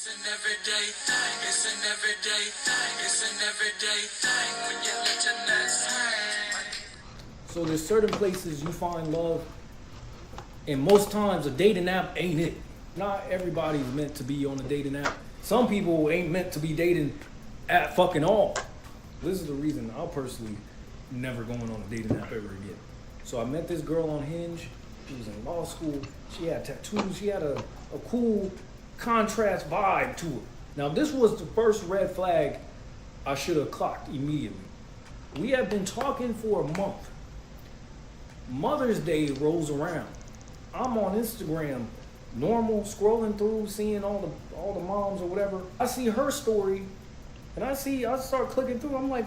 It's an everyday thing. It's an everyday thing. It's an everyday thing when you let your nuts hang. So there's certain places you find love, and most times a dating app ain't it. Not everybody's meant to be on a dating app. Some people ain't meant to be dating at fucking all. This is the reason I'll personally never going on a dating app ever again. So I met this girl on Hinge. She was in law school. She had tattoos. She had a cool contrast vibe to her. Now this was the first red flag I should have clocked immediately. We had been talking for a month. Mother's Day rolls around. I'm on Instagram, normal, scrolling through, seeing all the moms or whatever. I see her story, and I start clicking through. I'm like,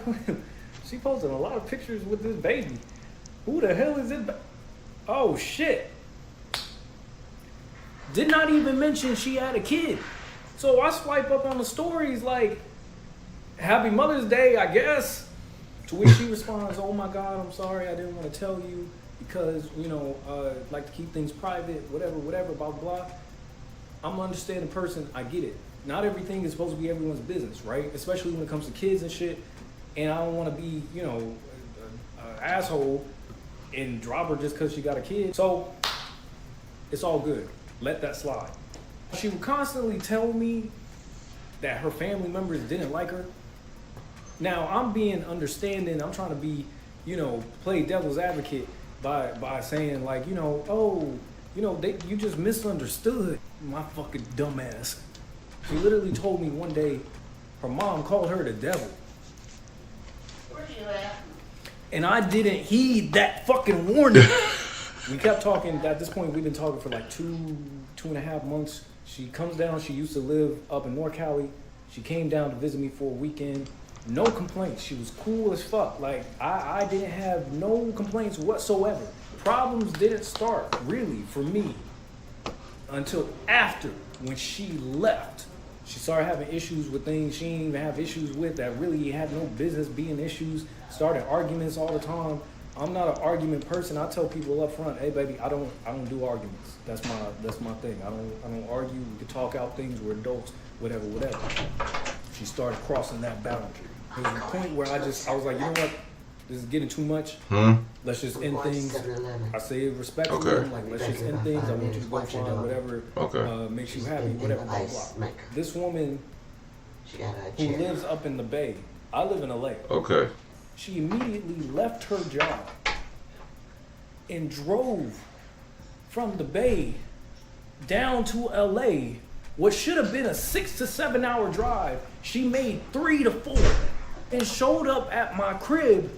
she posted a lot of pictures with this baby. Who the hell is it? Oh shit. Did not even mention she had a kid. So I swipe up on the stories like, Happy Mother's Day, I guess. To which she responds, oh my God, I'm sorry, I didn't want to tell you because, like to keep things private, whatever, blah, blah. I'm an understanding person, I get it. Not everything is supposed to be everyone's business, right? Especially when it comes to kids and shit. And I don't want to be, an asshole and drop her just because she got a kid. So it's all good. Let that slide. She would constantly tell me that her family members didn't like her. Now I'm being understanding. I'm trying to be, play devil's advocate by saying like, you just misunderstood my fucking dumbass. She literally told me one day her mom called her the devil. Where's you at? And I didn't heed that fucking warning. We kept talking. At this point, we've been talking for like two and a half months. She comes down. She used to live up in North Cali. She came down to visit me for a weekend. No complaints. She was cool as fuck. Like, I didn't have no complaints whatsoever. Problems didn't start, really, for me, until after, when she left. She started having issues with things she didn't even have issues with that really had no business being issues. Started arguments all the time. I'm not an argument person. I tell people up front, hey baby, I don't do arguments. That's my thing. I don't argue. We can talk out things. We're adults. Whatever. She started crossing that boundary. There was a point where I was like, you know what? This is getting too much. Let's just end things. I say it respectfully. Okay. I'm like, let's just end things. I want you to go find whatever makes you happy, whatever, blah, blah. This woman who lives up in the Bay, I live in LA. Okay. She immediately left her job and drove from the Bay down to LA. What should have been a 6 to 7 hour drive, she made 3 to 4 and showed up at my crib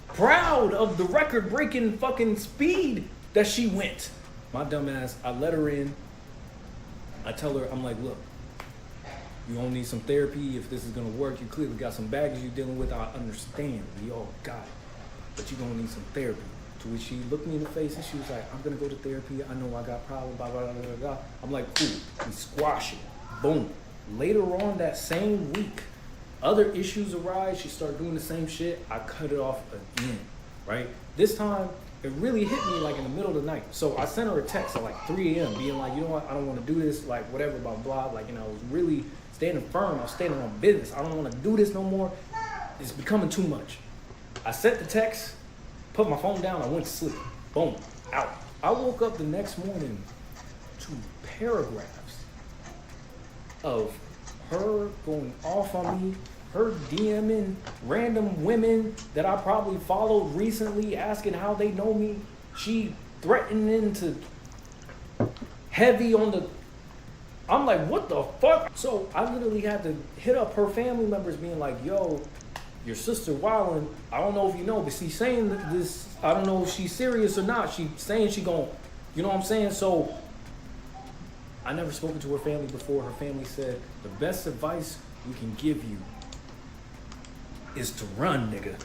proud of the record-breaking fucking speed that she went. My dumb ass, I let her in. I tell her, I'm like, look, you don't need some therapy. If this is gonna work, you clearly got some baggage you're dealing with. I understand, we all got it. But you're gonna need some therapy. To which she looked me in the face and she was like, I'm gonna go to therapy. I know I got problems, blah, blah, blah, blah, blah. I'm like, cool, we squash it, boom. Later on that same week, other issues arise. She started doing the same shit. I cut it off again, right? This time, it really hit me like in the middle of the night. So I sent her a text at like 3 a.m. being like, you know what, I don't want to do this, like whatever, blah, blah. Like, I was really standing firm. I was standing on business. I don't want to do this no more. It's becoming too much. I sent the text, put my phone down, I went to sleep. Boom, out. I woke up the next morning to paragraphs of her going off on me, her DMing random women that I probably followed recently, asking how they know me. She threatening to heavy on the... I'm like, what the fuck? So I literally had to hit up her family members being like, yo, your sister wildin'. I don't know if you know, but she's saying this, I don't know if she's serious or not. She's saying she gon', you know what I'm saying? So I never spoken to her family before. Her family said, the best advice we can give you is to run, nigga.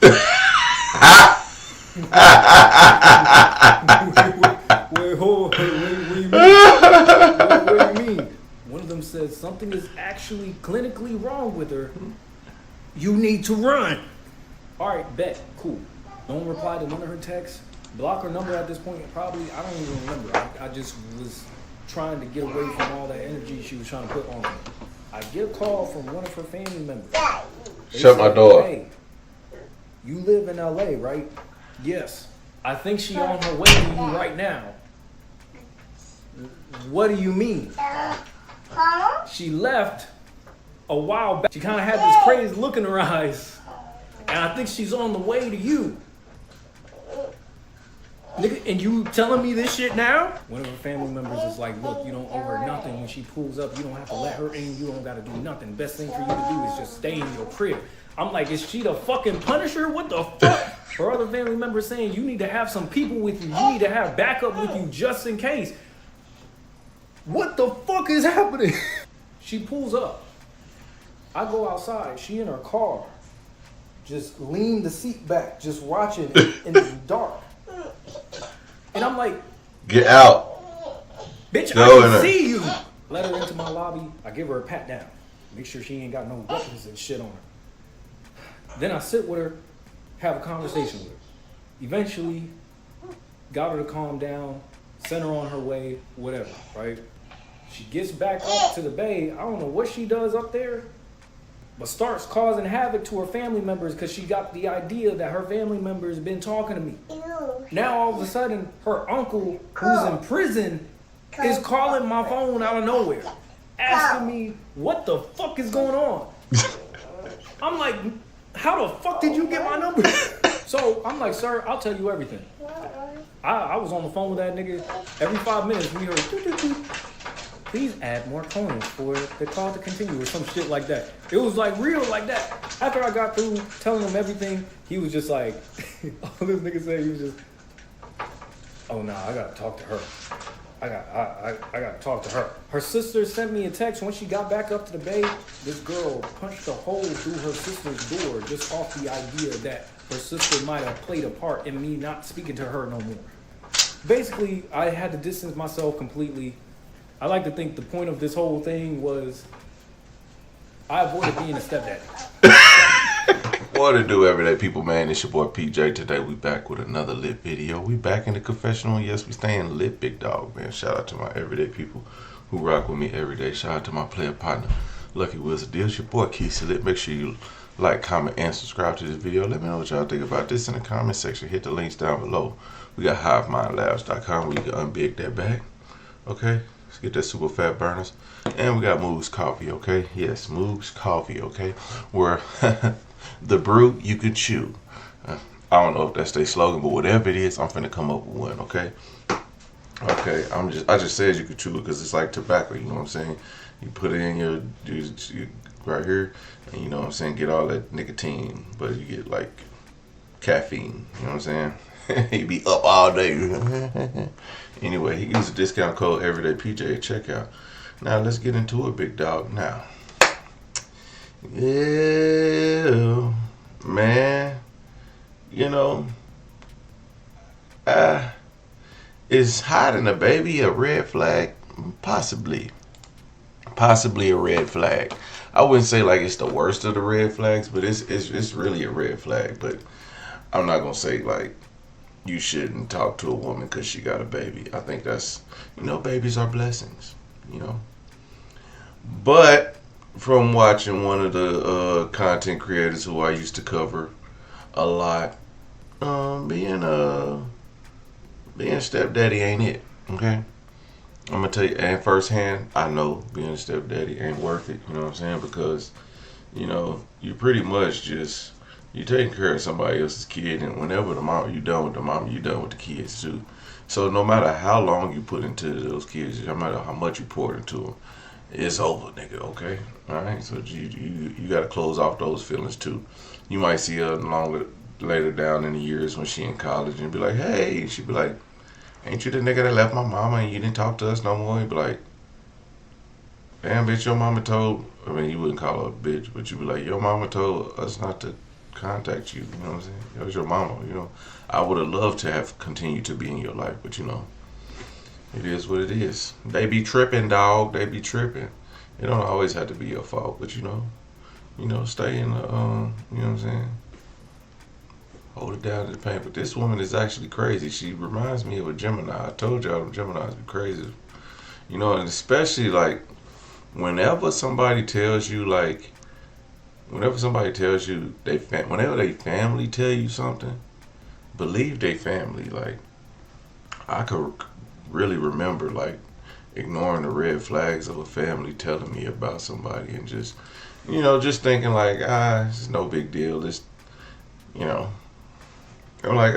Wait, what do you mean? One of them said something is actually clinically wrong with her. You need to run. All right, bet, cool. Don't reply to none of her texts. Block her number at this point. Probably, I don't even remember. I just was trying to get away from all that energy she was trying to put on me. I get a call from one of her family members. They Shut my said, door. Hey, you live in LA, right? Yes. I think she on her way to you right now. What do you mean? She left a while back. She kind of had this crazy look in her eyes. And I think she's on the way to you. Nigga, and you telling me this shit now? One of her family members is like, look, you don't owe her nothing. When she pulls up, you don't have to let her in. You don't got to do nothing. Best thing for you to do is just stay in your crib. I'm like, is she the fucking Punisher? What the fuck? Her other family members saying, you need to have some people with you. You need to have backup with you just in case. What the fuck is happening? She pulls up. I go outside. She in her car. Just lean the seat back. Just watching in the dark. And I'm like, Get out. bitch, Go I in can there. see you. Let her into my lobby. I give her a pat down. Make sure she ain't got no weapons and shit on her. Then I sit with her, have a conversation with her. Eventually, got her to calm down, sent her on her way, whatever, right? She gets back up to the bay. I don't know what she does up there, but starts causing havoc to her family members because she got the idea that her family members been talking to me. Now all of a sudden, her uncle, who's in prison, is calling my phone out of nowhere, asking me what the fuck is going on. I'm like, how the fuck did you get my number? So I'm like, sir, I'll tell you everything. I was on the phone with that nigga. Every 5 minutes we heard, doo, doo, doo. Please add more coins for the call to continue or some shit like that. It was like real like that. After I got through telling him everything, he was just like, all this nigga said, he was just, oh nah, I gotta talk to her. I gotta talk to her. Her sister sent me a text when she got back up to the bay. This girl punched a hole through her sister's door just off the idea that her sister might have played a part in me not speaking to her no more. Basically, I had to distance myself completely. I like to think the point of this whole thing was I avoided being a stepdaddy. What it do, everyday people, man? It's your boy PJ. Today we back with another lit video. We back in the confessional. Yes, we staying lit, big dog, man. Shout out to my everyday people who rock with me every day. Shout out to my player partner, Lucky Wizard Deals. Your boy Keith Lit. Make sure you like, comment, and subscribe to this video. Let me know what y'all think about this in the comment section. Hit the links down below. We got HiveMindLabs.com where you can unbig that bag. Okay? Let's get that super fat burners. And we got Moog's Coffee, okay? Yes, Moog's Coffee, okay? Where the brew you can chew. I don't know if that's their slogan, but whatever it is, I'm finna come up with one, okay? Okay, I just said you could chew it because it's like tobacco, you know what I'm saying? You put it in your right here, and you know what I'm saying, get all that nicotine, but you get like caffeine, you know what I'm saying? You be up all day. Anyway, he used a discount code everydaypj at checkout. Now let's get into it, big dog. Now, yeah, man, you know, is hiding a baby a red flag? Possibly a red flag. I wouldn't say like it's the worst of the red flags, but it's really a red flag. But I'm not gonna say like you shouldn't talk to a woman because she got a baby. I think that's, you know, babies are blessings, you know. But from watching one of the content creators who I used to cover a lot, being stepdaddy ain't it, okay? I'm gonna tell you, and firsthand, I know being a stepdaddy ain't worth it, you know what I'm saying? Because, you know, you pretty much just, you taking care of somebody else's kid, and whenever the mom you done with the mom, you done with the kids too. So no matter how long you put into those kids, no matter how much you poured into them, it's over, nigga. Okay, all right. So you got to close off those feelings too. You might see her later down in the years when she in college and be like, hey, she be like, ain't you the nigga that left my mama and you didn't talk to us no more? You be like, damn, bitch, your mama told. I mean, you wouldn't call her a bitch, but you be like, your mama told us not to contact you, you know what I'm saying? That was your mama, you know. I would have loved to have continued to be in your life, but you know, it is what it is. They be tripping, dog. They be tripping. It don't always have to be your fault, but you know, stay in the, you know what I'm saying? Hold it down to the pain. But this woman is actually crazy. She reminds me of a Gemini. I told y'all them Geminis be crazy, you know, and especially like whenever somebody tells you like, whenever somebody tells you whenever they family tell you something, believe they family. Like, I could really remember like ignoring the red flags of a family telling me about somebody and just, just thinking like, it's no big deal. It's, I'm like,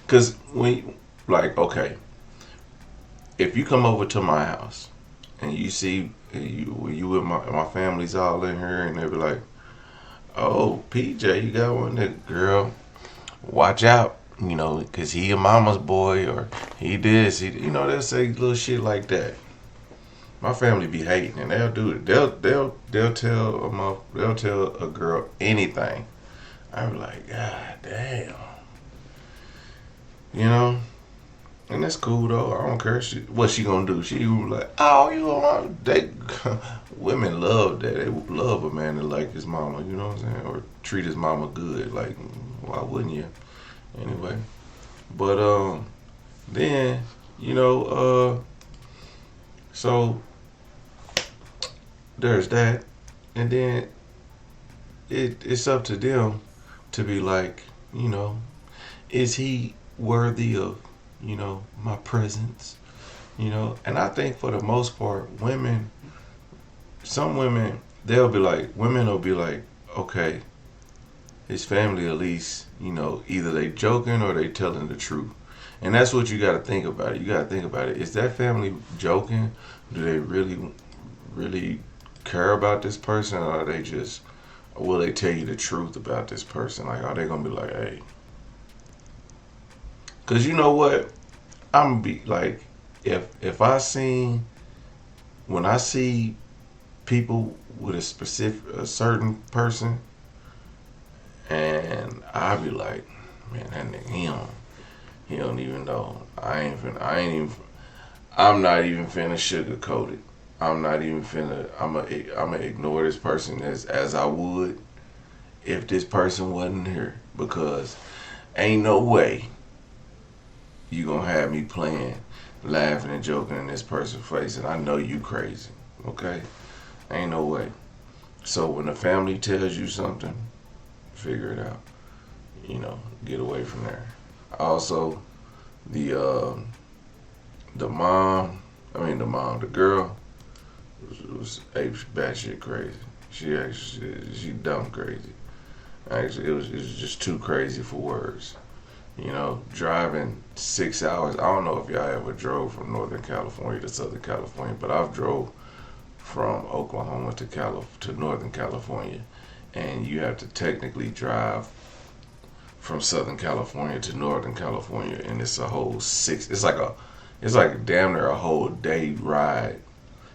because when, like, okay, if you come over to my house and you see you with my family's all in here and they be like, oh, PJ, you got one that girl, watch out, because he a mama's boy or he this, they'll say little shit like that. My family be hating and they'll do it. They'll tell a girl anything. I be like, God damn. And that's cool though. I don't care. What she gonna do? She like, oh, women love that. They love a man that like his mama. You know what I'm saying? Or treat his mama good. Like, why wouldn't you? Anyway, but then so there's that, and then it's up to them to be like, is he worthy of, my presence, and I think for the most part, some women, women will be like, okay, his family at least, either they joking or they telling the truth. And that's what you got to think about it. You got to think about it. Is that family joking? Do they really, really care about this person, or are they just, will they tell you the truth about this person? Like, are they going to be like, hey, because you know what? I'm going to be like, if when I see people with a certain person, and I be like, man, that nigga, he don't even know. I'm not even finna sugarcoat it. I'm not even finna, I'm gonna ignore this person as I would if this person wasn't here, because ain't no way you gonna have me playing, laughing and joking in this person's face, and I know you crazy, okay? Ain't no way. So when the family tells you something, figure it out. Get away from there. Also, the girl was batshit crazy. She dumb crazy. Actually, it was just too crazy for words. Driving 6 hours. I don't know if y'all ever drove from Northern California to Southern California, but I've drove from Oklahoma to Northern California, and you have to technically drive from Southern California to Northern California, and it's a whole it's like damn near a whole day ride,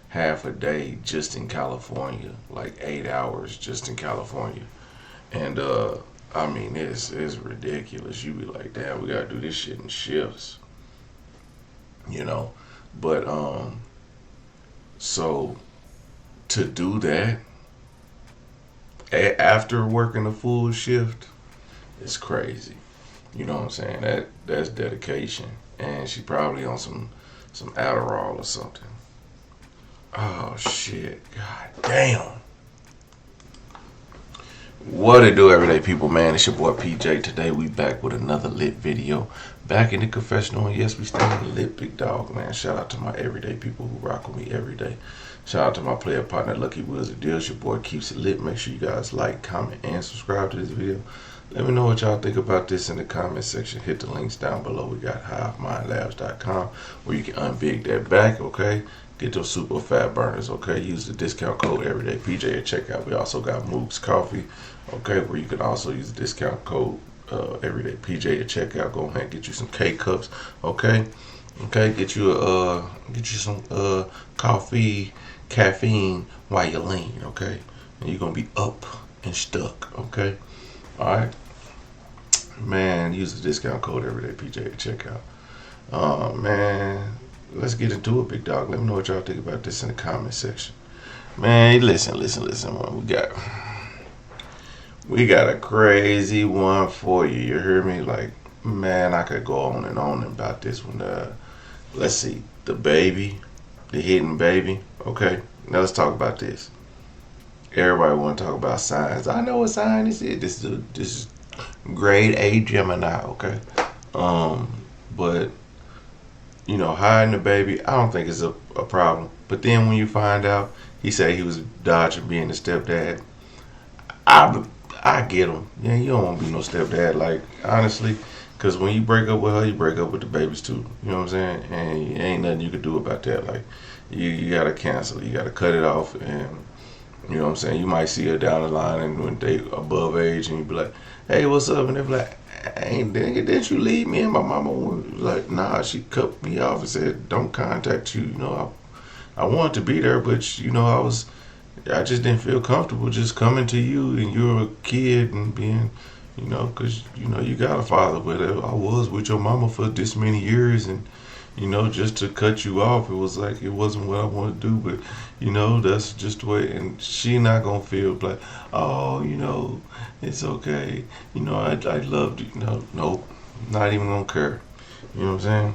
half a day just in California, like 8 hours just in California. And it's ridiculous. You be like, damn, we gotta do this shit in shifts, but so to do that after working a full shift, it's crazy. You know what I'm saying? That's dedication. And she probably on some Adderall or something. Oh shit. God damn. What it do, everyday people, man? It's your boy PJ. Today we back with another lit video. Back in the confessional, and yes, we staying lit, big dog, man. Shout out to my everyday people who rock with me every day. Shout out to my player partner, Lucky Wheels of Deals. Your boy keeps it lit. Make sure you guys like, comment, and subscribe to this video. Let me know what y'all think about this in the comment section. Hit the links down below. We got HiveMindLabs.com where you can unbig that back, okay? Get those super fat burners, okay? Use the discount code everydaypj at checkout. We also got Moog's Coffee, okay, where you can also use the discount code everydaypj at checkout. Go ahead and get you some K-Cups, okay? Okay, get you some coffee, caffeine while you lean, okay? And you're gonna be up and stuck, okay? All right, man. Use the discount code everydaypj at checkout. Man, let's get into it, big dog. Let me know what y'all think about this in the comment section. Man, listen. Man, we got a crazy one for you. You hear me? Like, man, I could go on and on about this one. Let's see, the hidden baby. Okay, Now let's talk about this. Everybody want to talk about signs. I know what sign this is. This is grade A Gemini, okay? But you know, hiding the baby, I don't think it's a problem. But then when you find out he said he was dodging being a stepdad, I get him. Yeah, you don't want to be no stepdad, like, honestly, because when you break up with her, you break up with the babies too. You know what I'm saying? And ain't nothing you can do about that. Like, you gotta cancel. You gotta cut it off. And you know what I'm saying? You might see her down the line, and when they above age, and you be like, "Hey, what's up?" And they be like, "Ain't didn't you leave me?" And my mama was like, "Nah," she cut me off and said, "Don't contact you." You know, I wanted to be there, but you know, I just didn't feel comfortable just coming to you and you're a kid and being, you know, because, you know, you got a father, but I was with your mama for this many years, and, you know, just to cut you off, it was like, it wasn't what I wanted to do, but, you know, that's just the way, and she not going to feel like, oh, you know, it's okay, you know, I loved you. No, nope, not even going to care. You know what I'm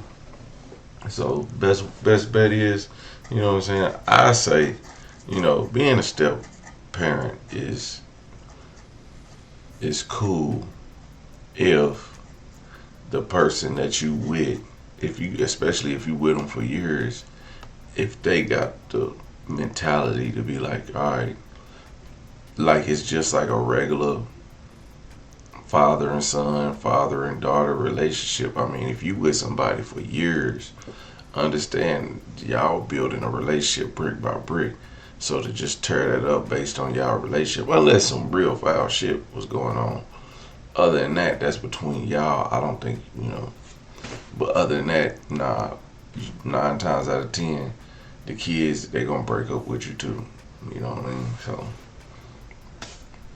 saying? So, best bet is, you know what I'm saying, I say, you know, being a step parent is cool if the person that you with, especially if you with them for years, if they got the mentality to be like, all right, like it's just like a regular father and son, father and daughter relationship. I mean, if you with somebody for years, understand y'all building a relationship brick by brick. So to just tear that up based on y'all relationship, unless some real foul shit was going on. Other than that, that's between y'all. I don't think, you know. But other than that, nah, 9 times out of 10, the kids, they gonna break up with you too. You know what I mean? So,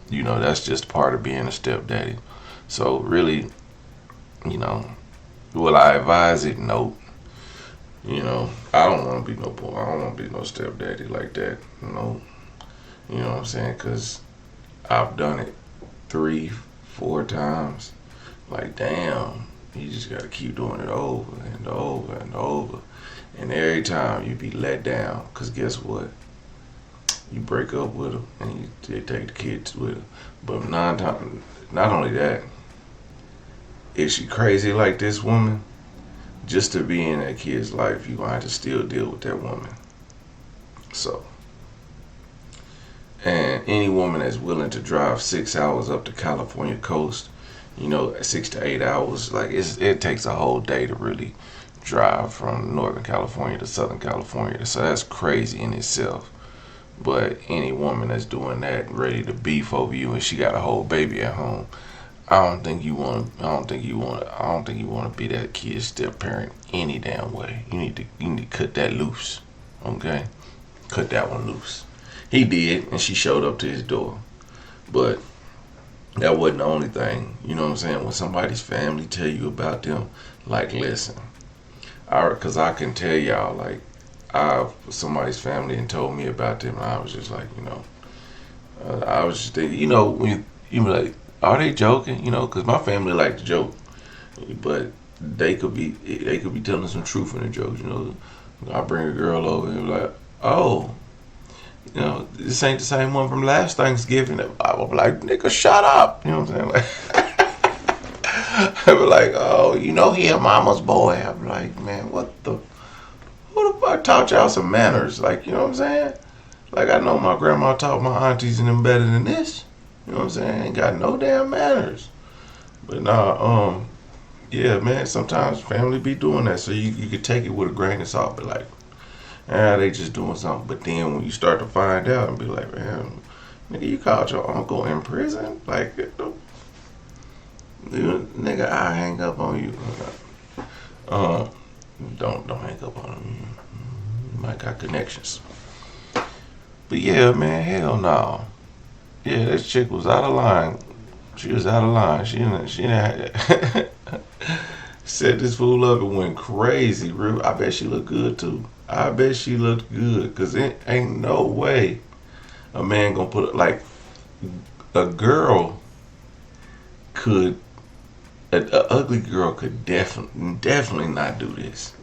you know, that's just part of being a stepdaddy. So really, you know, will I advise it? Nope. You know, I don't want to be no boy. I don't want to be no stepdaddy like that. No, you know what I'm saying? Because I've done it 3, 4 times. Like, damn, you just got to keep doing it over and over and over. And every time you be let down. Because guess what? You break up with them and they take the kids with them. But 9 times, not only that, is she crazy like this woman? Just to be in that kid's life, you're going to have to still deal with that woman. So, and any woman that's willing to drive 6 hours up the California coast, you know, 6 to 8 hours, like it takes a whole day to really drive from Northern California to Southern California. So that's crazy in itself. But any woman that's doing that, ready to beef over you, and she got a whole baby at home, I don't think you want to be that kid's step parent any damn way. You need to cut that loose. Okay? Cut that one loose. He did, and she showed up to his door. But that wasn't the only thing. You know what I'm saying? When somebody's family tell you about them, like, listen. Because I can tell y'all, like, somebody's family and told me about them, and I was just like, you know, I was just thinking, you know, when you be like, are they joking? You know, because my family like to joke, but they could be telling some truth in the jokes. You know, I bring a girl over and be like, oh, you know, this ain't the same one from last Thanksgiving. I was like, nigga, shut up. You know what I'm saying? Like, I be like, oh, you know, he a mama's boy. I be like, man, who the fuck taught y'all some manners? Like, you know what I'm saying? Like, I know my grandma taught my aunties and them better than this. You know what I'm saying? Ain't got no damn manners. But nah, yeah, man, sometimes family be doing that. So you can take it with a grain of salt. But like, they just doing something. But then when you start to find out and be like, man, nigga, you called your uncle in prison? Like, nigga, I hang up on you. Don't hang up on him. You might got connections. But yeah, man, hell no. Yeah, this chick was out of line. She was out of line. She didn't set this fool up and went crazy. I bet she looked good too. I bet she looked good, because it ain't no way a man gonna put it like a girl could. An ugly girl could definitely not do this.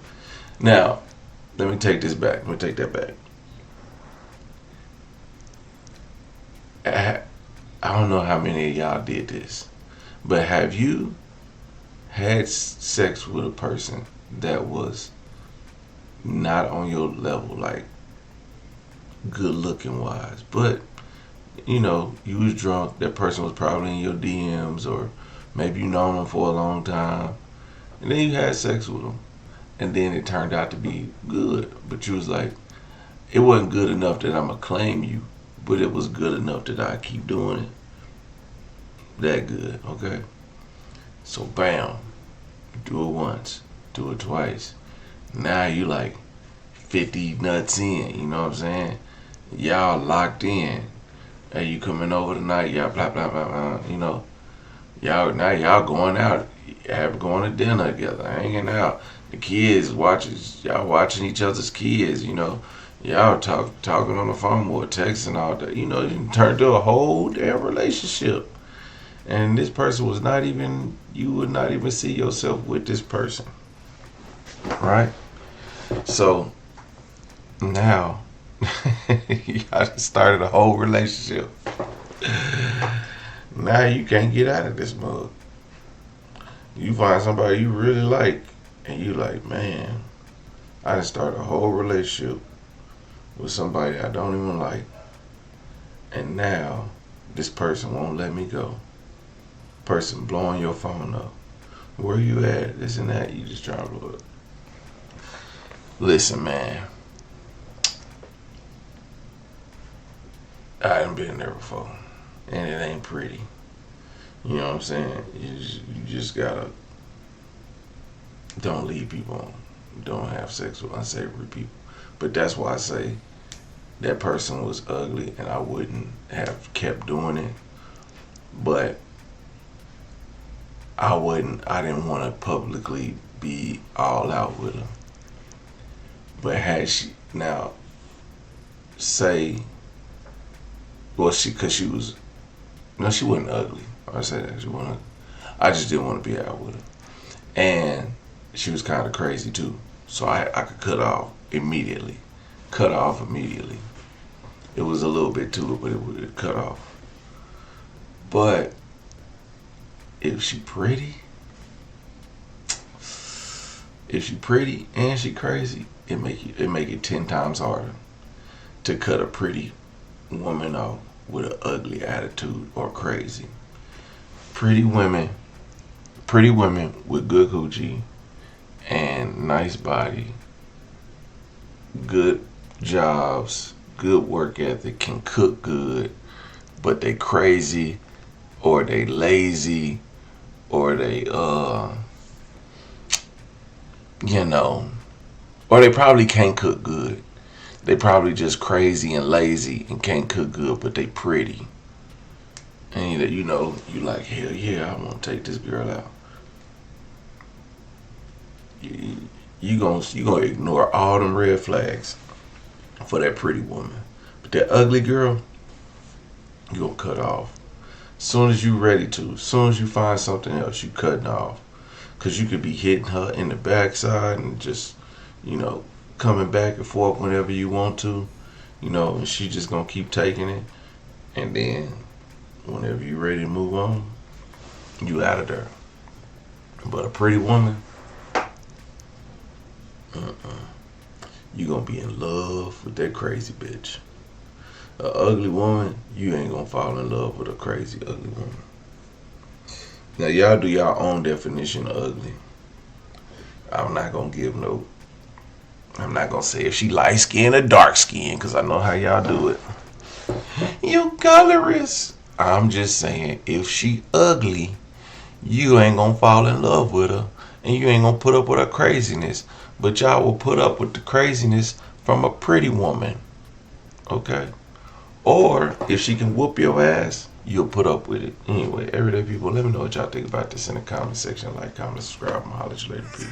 Now, let me take this back. Let me take that back. I don't know how many of y'all did this, but have you had sex with a person that was not on your level, like good looking wise, but you know, you was drunk, that person was probably in your DMs, or maybe you known them for a long time, and then you had sex with them, and then it turned out to be good, but you was like, it wasn't good enough that I'm gonna claim you, but it was good enough that I keep doing it. That good, okay? So bam, do it once, do it twice. Now you like 50 nuts in, you know what I'm saying? Y'all locked in. Hey, you coming over tonight? Y'all blah blah blah blah. You know, y'all now y'all going out, going to dinner together, hanging out. The kids y'all watching each other's kids. You know, y'all talking on the phone or texting all day. You know, you turned to a whole damn relationship. And this person was not even, you would not even see yourself with this person, right? So now y'all just started a whole relationship. Now you can't get out of this mug. You find somebody you really like, and you like, man, I done started a whole relationship with somebody I don't even like, and now this person won't let me go. Person blowing your phone up. Where you at? This and that. You just trying to blow it up. Listen, man. I done been there before, and it ain't pretty. You know what I'm saying? You just gotta, don't leave people on. Don't have sex with unsavory people. But that's why I say that person was ugly, and I wouldn't have kept doing it. But I didn't want to publicly be all out with her. But had she, now, say, well, she wasn't ugly. I said that, I just didn't want to be out with her. And she was kind of crazy too. So I could cut off immediately. It was a little bit to it, but it would cut off. But if she pretty and she crazy, it make it 10 times harder to cut a pretty woman off with an ugly attitude or crazy. Pretty women with good coochie and nice body, good jobs, good work ethic, can cook good, but they crazy or they lazy or they or they probably can't cook good. They probably just crazy and lazy and can't cook good, but they pretty. And you like, hell yeah, I want to take this girl out. You gonna ignore all them red flags for that pretty woman. But that ugly girl, you gonna cut off. Soon as you ready to, soon as you find something else, you cutting off. Cause you could be hitting her in the backside and just, coming back and forth whenever you want to, and she just gonna keep taking it. And then whenever you ready to move on, you out of there. But a pretty woman, you gonna be in love with that crazy bitch. A ugly woman, you ain't gonna fall in love with a crazy ugly woman. Now y'all do your own definition of ugly. I'm not gonna say if she light skinned or dark skinned, because I know how y'all do it. You colorist. I'm just saying, if she ugly, you ain't gonna fall in love with her, and you ain't gonna put up with her craziness. But y'all will put up with the craziness from a pretty woman. Okay? Or if she can whoop your ass, you'll put up with it. Anyway, everyday people, let me know what y'all think about this in the comment section. Like, comment, subscribe, and holler at you later. Peace.